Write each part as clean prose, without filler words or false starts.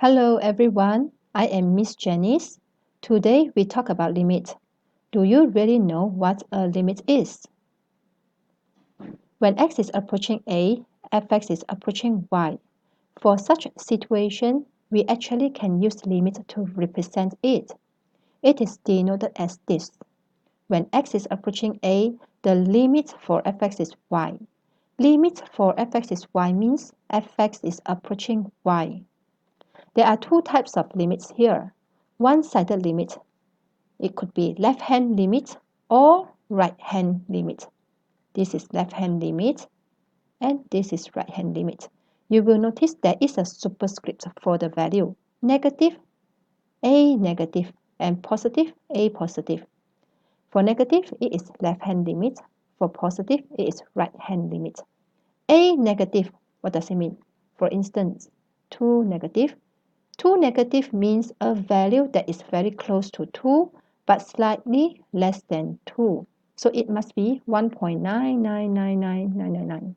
Hello everyone, I am Miss Janice. Today we talk about limit. Do you really know what a limit is? When x is approaching a, fx is approaching y. For such situation, we actually can use limit to represent it. It is denoted as this. When x is approaching a, the limit for fx is y. Limit for fx is y means fx is approaching y. There are two types of limits here. One-sided limit. It could be left-hand limit or right-hand limit. This is left-hand limit and this is right-hand limit. You will notice there is a superscript for the value. Negative, a negative, and positive, a positive. For negative, it is left-hand limit. For positive, it is right-hand limit. A negative, what does it mean? For instance, 2 negative. 2 negative means a value that is very close to 2 but slightly less than 2. So it must be 1.9999999.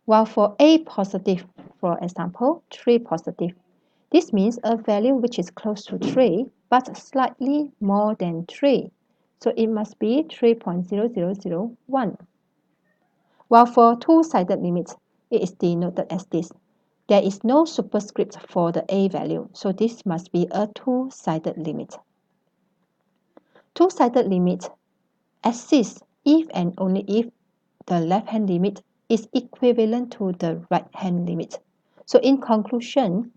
While for a positive, for example, 3 positive, this means a value which is close to 3 but slightly more than 3. So it must be 3.0001. While for two-sided limit, it is denoted as this. There is no superscript for the a value, so this must be a two-sided limit. Two-sided limit exists if and only if the left-hand limit is equivalent to the right-hand limit. So in conclusion,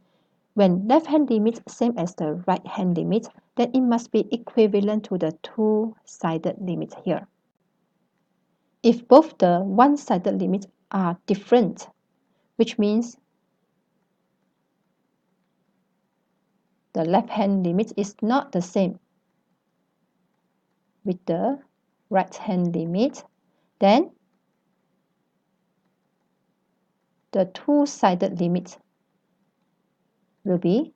when left-hand limit is same as the right-hand limit, then it must be equivalent to the two-sided limit here. If both the one-sided limits are different, which means the left-hand limit is not the same with the right-hand limit, then the two-sided limit will be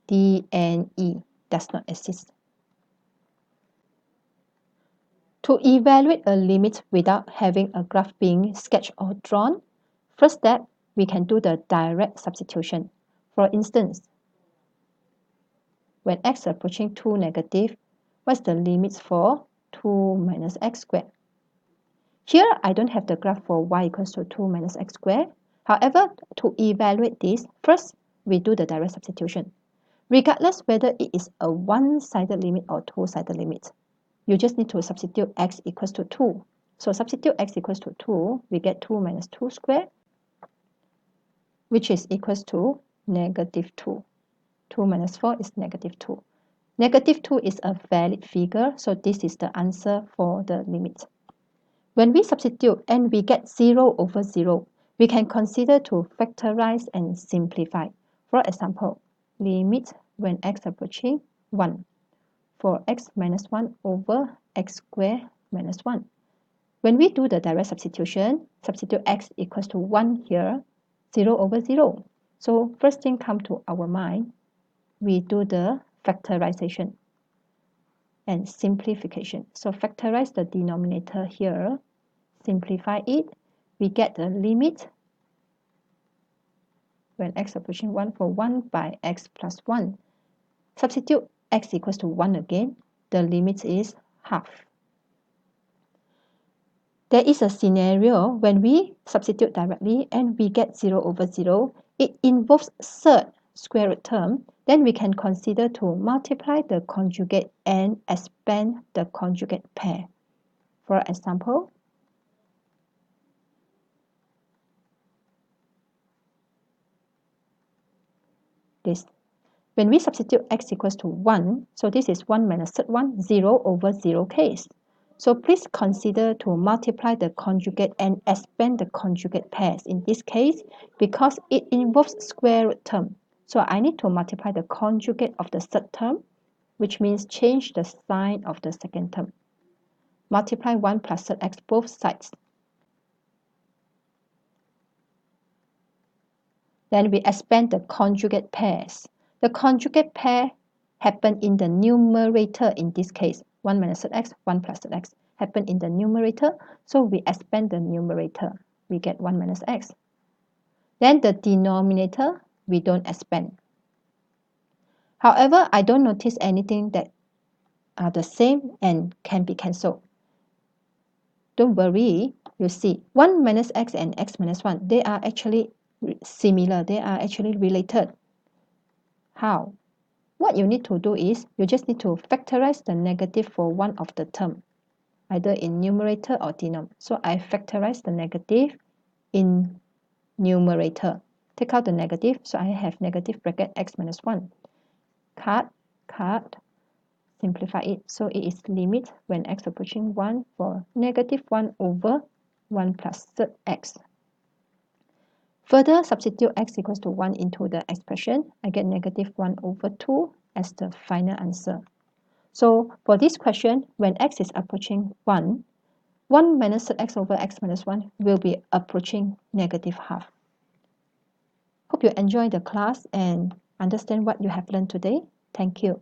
D and E, does not exist. To evaluate a limit without having a graph being sketched or drawn, first step, we can do the direct substitution. For instance, when x approaching 2 negative, what's the limit for 2 minus x squared? Here, I don't have the graph for y equals to 2 minus x squared. However, to evaluate this, first, we do the direct substitution. Regardless whether it is a one-sided limit or two-sided limit, you just need to substitute x equals to 2. So substitute x equals to 2, we get 2 minus 2 squared, which is equals to negative 2. 2 minus 4 is negative 2. Negative 2 is a valid figure, so this is the answer for the limit. When we substitute and we get 0 over 0, we can consider to factorize and simplify. For example, limit when x approaching 1 for x minus 1 over x squared minus 1. When we do the direct substitution, substitute x equals to 1 here, 0 over 0. So first thing come to our mind, we do the factorization and simplification. So factorize the denominator here, simplify it, we get the limit when x approaching 1 for 1 by x plus 1. Substitute x equals to 1 again, the limit is half. There is a scenario when we substitute directly and we get 0 over 0. It involves third square root term. Then we can consider to multiply the conjugate and expand the conjugate pair. For example, this. When we substitute x equals to 1, so this is 1 minus third 1, 0 over 0 case. So please consider to multiply the conjugate and expand the conjugate pairs in this case because it involves square root term. So I need to multiply the conjugate of the third term, which means change the sign of the second term. Multiply 1 plus third x both sides. Then we expand the conjugate pairs. The conjugate pair happen in the numerator in this case. 1 minus x, 1 plus x happen in the numerator. So we expand the numerator. We get 1 minus x. Then the denominator, we don't expand. However, I don't notice anything that are the same and can be cancelled. Don't worry, you see 1 minus x and x minus 1, they are actually similar, they are actually related. How? What you need to do is you just need to factorize the negative for one of the term, either in numerator or denominator. So I factorize the negative in numerator. Take out the negative, so I have negative bracket x minus 1. Cut, simplify it. So it is limit when x approaching 1 for negative 1 over 1 plus third x. Further substitute x equals to 1 into the expression. I get negative 1 over 2 as the final answer. So for this question, when x is approaching 1, 1 minus x over x minus 1 will be approaching negative half. Hope you enjoy the class and understand what you have learned today. Thank you.